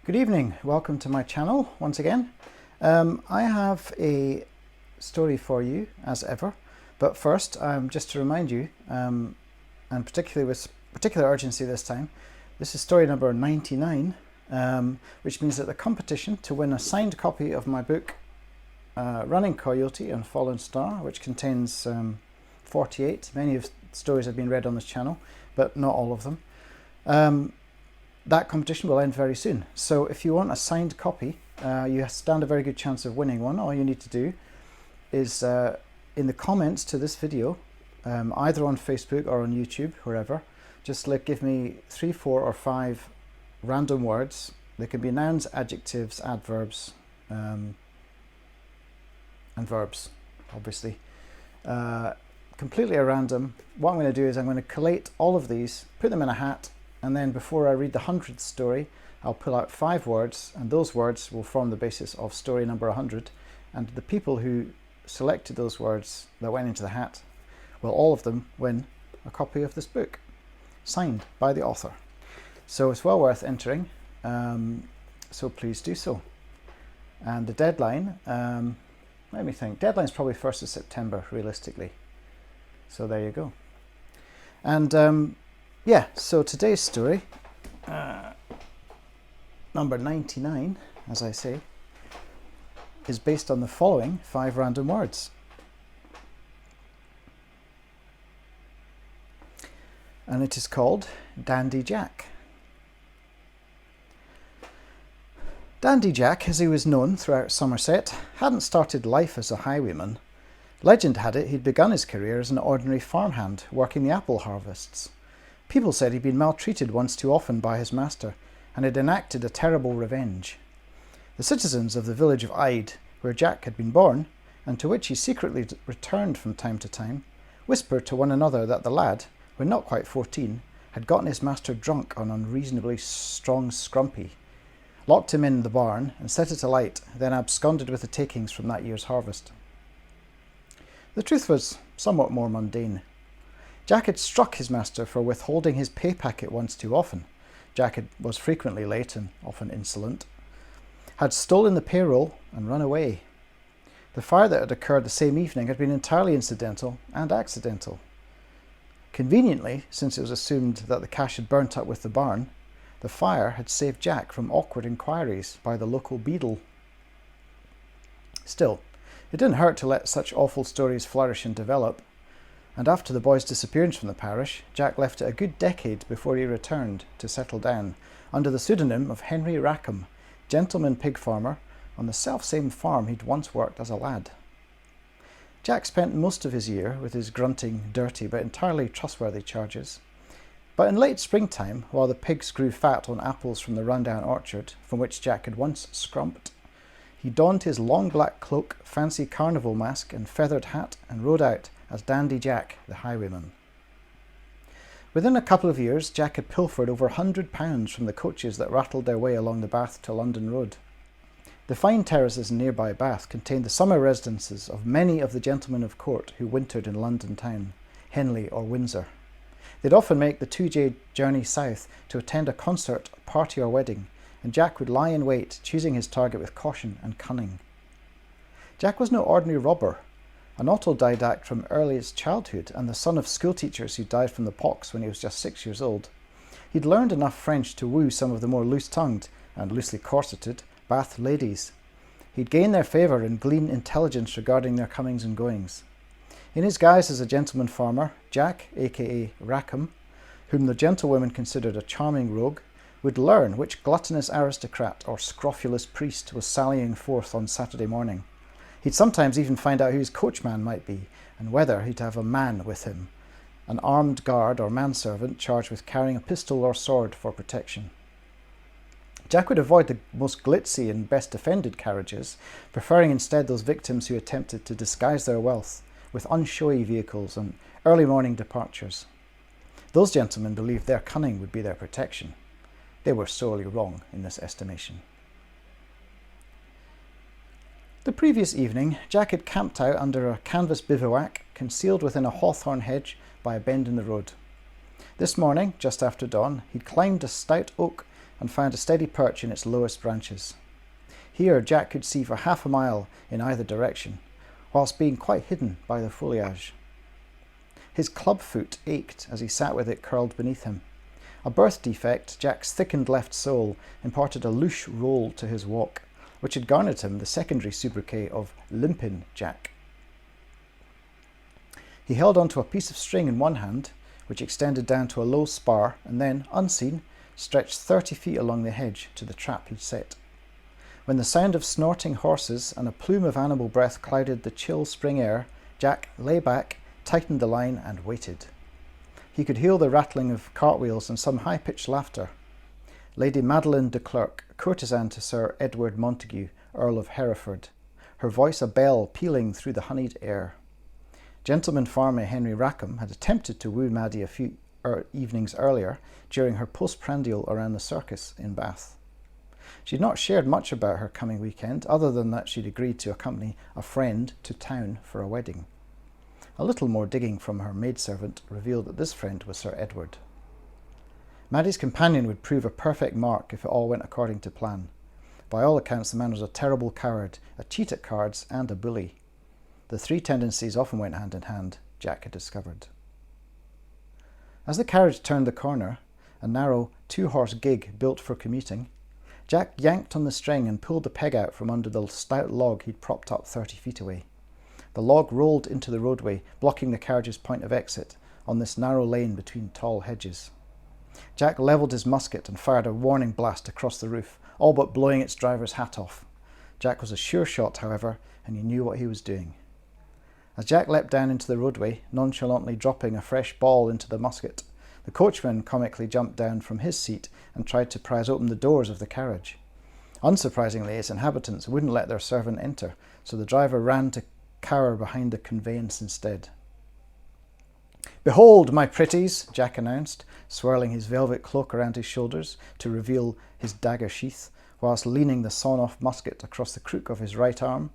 Good evening, welcome to my channel once again. I have a story for you as ever, but first just to remind you, and particularly with particular urgency this time, this is story number 99, which means that the competition to win a signed copy of my book Running Coyote and Fallen Star, which contains 48, many of the stories have been read on this channel, but not all of them. That competition will end very soon. So if you want a signed copy, you stand a very good chance of winning one. All you need to do is in the comments to this video, either on Facebook or on YouTube, wherever, just give me 3, 4 or 5 random words. They can be nouns, adjectives, adverbs, and verbs, obviously. Completely at random. What I'm going to do is I'm going to collate all of these, put them in a hat, and then before I read the 100th story, I'll pull out 5 words, and those words will form the basis of story number 100. And the people who selected those words that went into the hat will all of them win a copy of this book, signed by the author. So it's well worth entering, so please do so. And the deadline, let me think, deadline's probably 1st of September, realistically. So there you go. And yeah, so today's story, number 99, as I say, is based on the following 5 random words. And it is called Dandy Jack. Dandy Jack, as he was known throughout Somerset, hadn't started life as a highwayman. Legend had it he'd begun his career as an ordinary farmhand working the apple harvests. People said he'd been maltreated once too often by his master and had enacted a terrible revenge. The citizens of the village of Ide, where Jack had been born, and to which he secretly returned from time to time, whispered to one another that the lad, when not quite 14, had gotten his master drunk on unreasonably strong scrumpy, locked him in the barn and set it alight, then absconded with the takings from that year's harvest. The truth was somewhat more mundane. Jack had struck his master for withholding his pay packet once too often. Jack was frequently late and often insolent, had stolen the payroll and run away. The fire that had occurred the same evening had been entirely incidental and accidental. Conveniently, since it was assumed that the cash had burnt up with the barn, the fire had saved Jack from awkward inquiries by the local beadle. Still, it didn't hurt to let such awful stories flourish and develop. And after the boy's disappearance from the parish, Jack left it a good decade before he returned to settle down under the pseudonym of Henry Rackham, gentleman pig farmer on the self-same farm he'd once worked as a lad. Jack spent most of his year with his grunting, dirty but entirely trustworthy charges. But in late springtime, while the pigs grew fat on apples from the rundown orchard from which Jack had once scrumped, he donned his long black cloak, fancy carnival mask and feathered hat and rode out as Dandy Jack, the highwayman. Within a couple of years, Jack had pilfered over £100 from the coaches that rattled their way along the Bath to London road. The fine terraces in nearby Bath contained the summer residences of many of the gentlemen of court who wintered in London town, Henley or Windsor. They'd often make the 2-day journey south to attend a concert, party or wedding, and Jack would lie in wait, choosing his target with caution and cunning. Jack was no ordinary robber. An autodidact from earliest childhood and the son of schoolteachers who died from the pox when he was just 6 years old, he'd learned enough French to woo some of the more loose-tongued and loosely corseted Bath ladies. He'd gain their favour and glean intelligence regarding their comings and goings. In his guise as a gentleman farmer, Jack, aka Rackham, whom the gentlewomen considered a charming rogue, would learn which gluttonous aristocrat or scrofulous priest was sallying forth on Saturday morning. He'd sometimes even find out who his coachman might be, and whether he'd have a man with him, an armed guard or manservant charged with carrying a pistol or sword for protection. Jack would avoid the most glitzy and best defended carriages, preferring instead those victims who attempted to disguise their wealth with unshowy vehicles and early morning departures. Those gentlemen believed their cunning would be their protection. They were sorely wrong in this estimation. The previous evening, Jack had camped out under a canvas bivouac concealed within a hawthorn hedge by a bend in the road. This morning, just after dawn, he'd climbed a stout oak and found a steady perch in its lowest branches. Here Jack could see for half a mile in either direction, whilst being quite hidden by the foliage. His club foot ached as he sat with it curled beneath him. A birth defect, Jack's thickened left sole imparted a louche roll to his walk, which had garnered him the secondary sobriquet of Limpin' Jack. He held onto a piece of string in one hand, which extended down to a low spar, and then, unseen, stretched 30 feet along the hedge to the trap he'd set. When the sound of snorting horses and a plume of animal breath clouded the chill spring air, Jack lay back, tightened the line, and waited. He could hear the rattling of cartwheels and some high-pitched laughter. Lady Madeleine de Clerk, courtesan to Sir Edward Montague, Earl of Hereford, her voice a bell pealing through the honeyed air. Gentleman farmer Henry Rackham had attempted to woo Maddie a few evenings earlier during her postprandial around the circus in Bath. She had not shared much about her coming weekend, other than that she'd agreed to accompany a friend to town for a wedding. A little more digging from her maidservant revealed that this friend was Sir Edward. Maddie's companion would prove a perfect mark if it all went according to plan. By all accounts, the man was a terrible coward, a cheat at cards, and a bully. The three tendencies often went hand in hand, Jack had discovered. As the carriage turned the corner, a narrow two-horse gig built for commuting, Jack yanked on the string and pulled the peg out from under the stout log he'd propped up 30 feet away. The log rolled into the roadway, blocking the carriage's point of exit on this narrow lane between tall hedges. Jack levelled his musket and fired a warning blast across the roof, all but blowing its driver's hat off. Jack was a sure shot, however, and he knew what he was doing. As Jack leapt down into the roadway, nonchalantly dropping a fresh ball into the musket, the coachman comically jumped down from his seat and tried to prise open the doors of the carriage. Unsurprisingly, its inhabitants wouldn't let their servant enter, so the driver ran to cower behind the conveyance instead. "Behold, my pretties," Jack announced, swirling his velvet cloak around his shoulders to reveal his dagger sheath, whilst leaning the sawn-off musket across the crook of his right arm.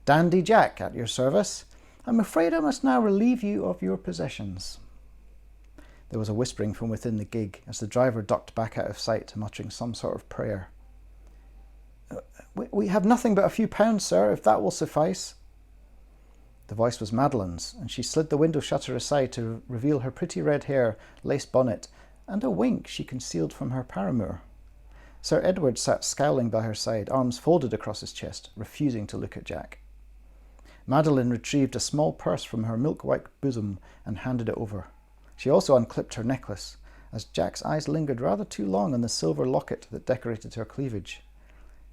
"Dandy Jack, at your service. I'm afraid I must now relieve you of your possessions." There was a whispering from within the gig as the driver ducked back out of sight, muttering some sort of prayer. We have nothing but a few pounds, sir, if that will suffice." The voice was Madeleine's, and she slid the window shutter aside to reveal her pretty red hair, lace bonnet, and a wink she concealed from her paramour. Sir Edward sat scowling by her side, arms folded across his chest, refusing to look at Jack. Madeleine retrieved a small purse from her milk-white bosom and handed it over. She also unclipped her necklace, as Jack's eyes lingered rather too long on the silver locket that decorated her cleavage.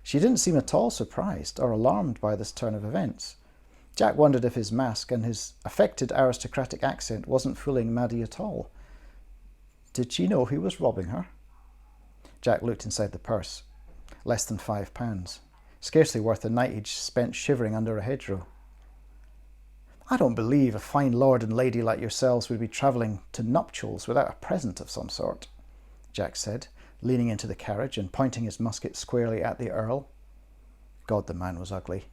She didn't seem at all surprised or alarmed by this turn of events. Jack wondered if his mask and his affected aristocratic accent wasn't fooling Maddie at all. Did she know he was robbing her? Jack looked inside the purse. Less than £5. Scarcely worth the night he'd spent shivering under a hedgerow. "I don't believe a fine lord and lady like yourselves would be travelling to nuptials without a present of some sort," Jack said, leaning into the carriage and pointing his musket squarely at the Earl. God, the man was ugly.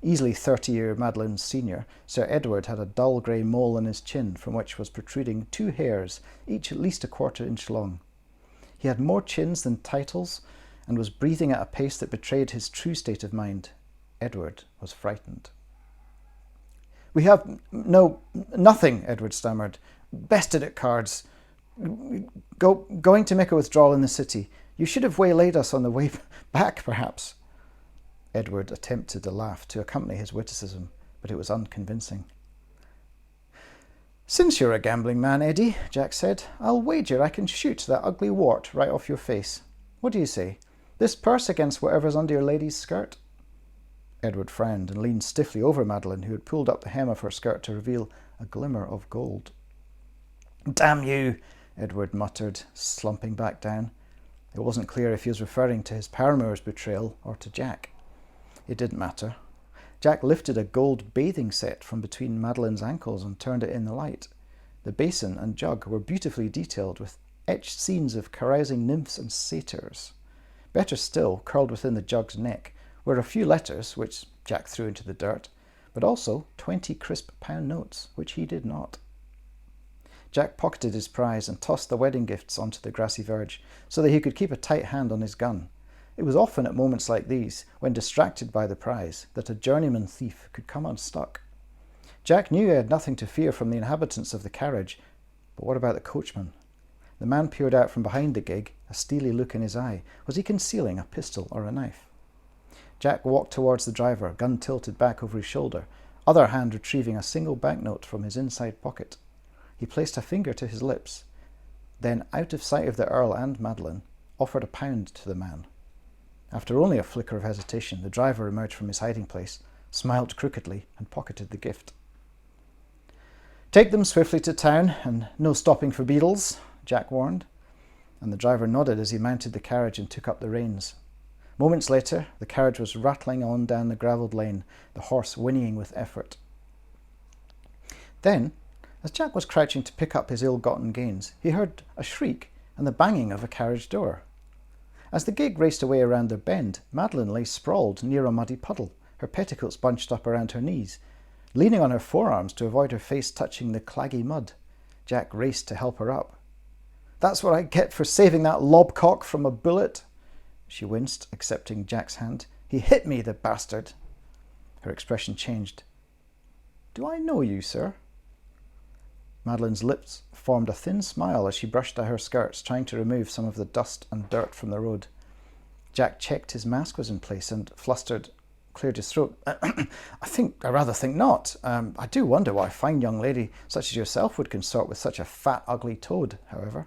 Easily 30-year Madeleine's senior, Sir Edward had a dull grey mole on his chin from which was protruding 2 hairs, each at least a quarter-inch long. He had more chins than titles and was breathing at a pace that betrayed his true state of mind. Edward was frightened. "We have nothing," Edward stammered. "Bested at cards. Going to make a withdrawal in the city. You should have waylaid us on the way back, perhaps." Edward attempted a laugh to accompany his witticism, but it was unconvincing. "Since you're a gambling man, Eddie," Jack said, "I'll wager I can shoot that ugly wart right off your face. What do you say? This purse against whatever's under your lady's skirt?" Edward frowned and leaned stiffly over Madeleine, who had pulled up the hem of her skirt to reveal a glimmer of gold. "Damn you," Edward muttered, slumping back down. It wasn't clear if he was referring to his paramour's betrayal or to Jack. It didn't matter. Jack lifted a gold bathing set from between Madeleine's ankles and turned it in the light. The basin and jug were beautifully detailed with etched scenes of carousing nymphs and satyrs. Better still, curled within the jug's neck, were a few letters, which Jack threw into the dirt, but also 20 crisp pound notes, which he did not. Jack pocketed his prize and tossed the wedding gifts onto the grassy verge so that he could keep a tight hand on his gun. It was often at moments like these, when distracted by the prize, that a journeyman thief could come unstuck. Jack knew he had nothing to fear from the inhabitants of the carriage, but what about the coachman? The man peered out from behind the gig, a steely look in his eye. Was he concealing a pistol or a knife? Jack walked towards the driver, gun tilted back over his shoulder, other hand retrieving a single banknote from his inside pocket. He placed a finger to his lips, then, out of sight of the Earl and Madeline, offered £1 to the man. After only a flicker of hesitation, the driver emerged from his hiding place, smiled crookedly, and pocketed the gift. "Take them swiftly to town, and no stopping for beadles," Jack warned, and the driver nodded as he mounted the carriage and took up the reins. Moments later, the carriage was rattling on down the gravelled lane, the horse whinnying with effort. Then, as Jack was crouching to pick up his ill-gotten gains, he heard a shriek and the banging of a carriage door. As the gig raced away around the bend, Madeline lay sprawled near a muddy puddle, her petticoats bunched up around her knees. Leaning on her forearms to avoid her face touching the claggy mud, Jack raced to help her up. "That's what I get for saving that lobcock from a bullet," she winced, accepting Jack's hand. "He hit me, the bastard." Her expression changed. "Do I know you, sir?" Madeline's lips formed a thin smile as she brushed at her skirts, trying to remove some of the dust and dirt from the road. Jack checked his mask was in place and, flustered, cleared his throat. I rather think not. I do wonder why a fine young lady such as yourself would consort with such a fat, ugly toad, however."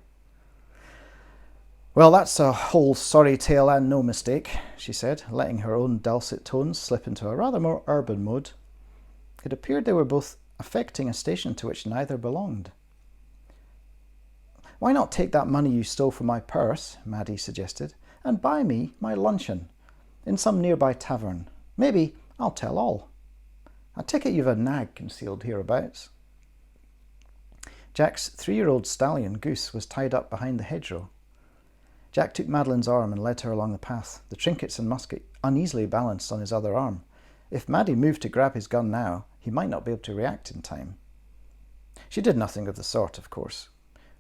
"Well, that's a whole sorry tale and no mistake," she said, letting her own dulcet tones slip into a rather more urban mode. It appeared they were both affecting a station to which neither belonged. "Why not take that money you stole from my purse," Maddie suggested, "and buy me my luncheon in some nearby tavern? Maybe I'll tell all. I take it you've a nag concealed hereabouts." Jack's 3-year-old stallion, Goose, was tied up behind the hedgerow. Jack took Madeline's arm and led her along the path, the trinkets and musket uneasily balanced on his other arm. If Maddie moved to grab his gun now, he might not be able to react in time. She did nothing of the sort, of course.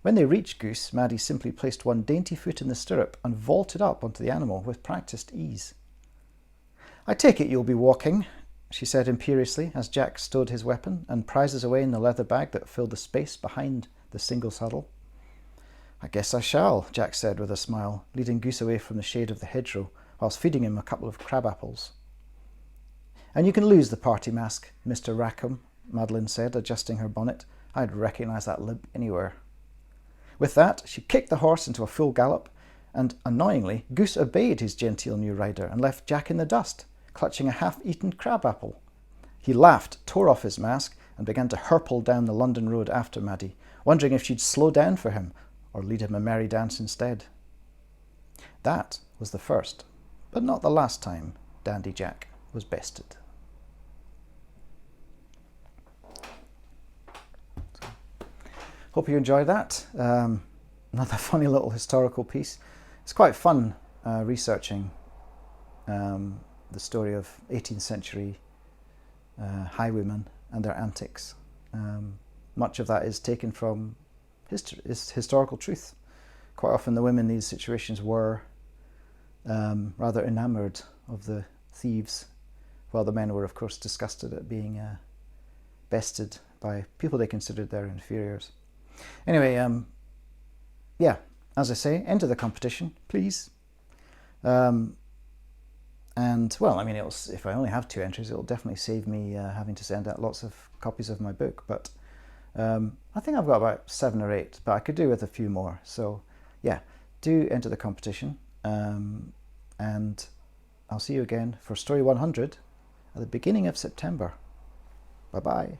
When they reached Goose, Maddie simply placed one dainty foot in the stirrup and vaulted up onto the animal with practiced ease. "I take it you'll be walking," she said imperiously as Jack stowed his weapon and prizes away in the leather bag that filled the space behind the single saddle. "I guess I shall," Jack said with a smile, leading Goose away from the shade of the hedgerow whilst feeding him a couple of crab apples. "And you can lose the party mask, Mr. Rackham," Madeline said, adjusting her bonnet. "I'd recognise that limp anywhere." With that, she kicked the horse into a full gallop, and, annoyingly, Goose obeyed his genteel new rider and left Jack in the dust, clutching a half-eaten crab apple. He laughed, tore off his mask, and began to hurple down the London road after Maddie, wondering if she'd slow down for him or lead him a merry dance instead. That was the first, but not the last time, Dandy Jack was bested. Hope you enjoyed that. Another funny little historical piece. It's quite fun researching the story of 18th century highwaymen and their antics. Much of that is taken from historical truth. Quite often the women in these situations were rather enamoured of the thieves, while the men were, of course, disgusted at being bested by people they considered their inferiors. Anyway, yeah, as I say, enter the competition, please. And, well, I mean, if I only have 2 entries, it'll definitely save me having to send out lots of copies of my book. But I think I've got about 7 or 8, but I could do with a few more. So, yeah, do enter the competition. And I'll see you again for Story 100 at the beginning of September. Bye-bye.